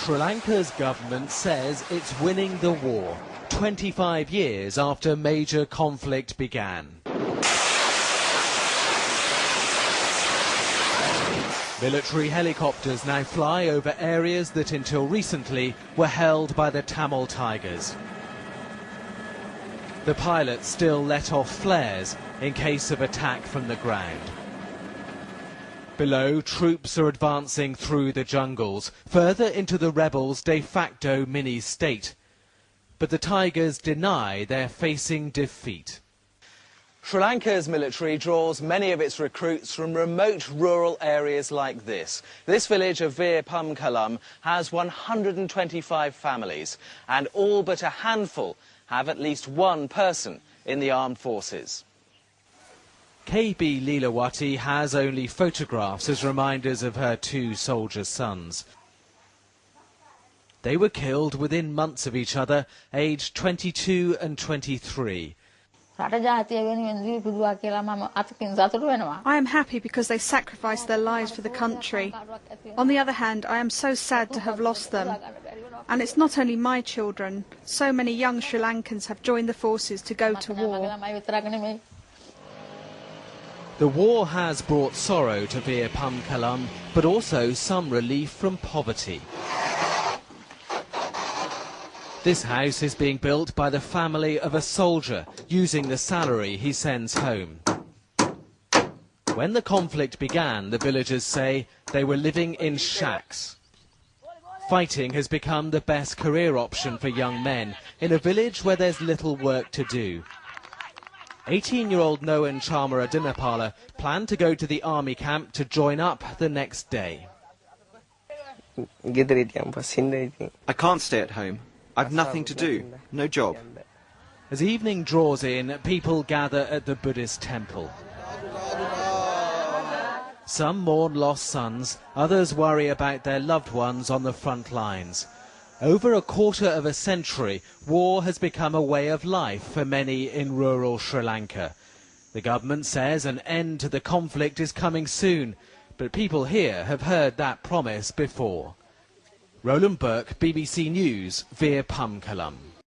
Sri Lanka's government says it's winning the war, 25 years after major conflict began. Military helicopters now fly over areas that until recently were held by the Tamil Tigers. The pilots still let off flares in case of attack from the ground. Below, troops are advancing through the jungles, further into the rebels' de facto mini-state. But the Tigers deny they're facing defeat. Sri Lanka's military draws many of its recruits from remote rural areas like this. This village of Veer Pamkalam has 125 families, and all but a handful have at least one person in the armed forces. KB Leelawati has only photographs as reminders of her two soldier sons. They were killed within months of each other, aged 22 and 23. I am happy because they sacrificed their lives for the country. On the other hand, I am so sad to have lost them. And it's not only my children. So many young Sri Lankans have joined the forces to go to war. The war has brought sorrow to Veer Pamkalam, but also some relief from poverty. This house is being built by the family of a soldier, using the salary he sends home. When the conflict began, the villagers say they were living in shacks. Fighting has become the best career option for young men in a village where there's little work to do. 18-year-old Noan Chamara Dinapala planned to go to the army camp to join up the next day. I can't stay at home. I've nothing to do, no job. As evening draws in, people gather at the Buddhist temple. Some mourn lost sons, others worry about their loved ones on the front lines. Over a quarter of a century, war has become a way of life for many in rural Sri Lanka. The government says an end to the conflict is coming soon, but people here have heard that promise before. Roland Burke, BBC News, Veer Pamkalam.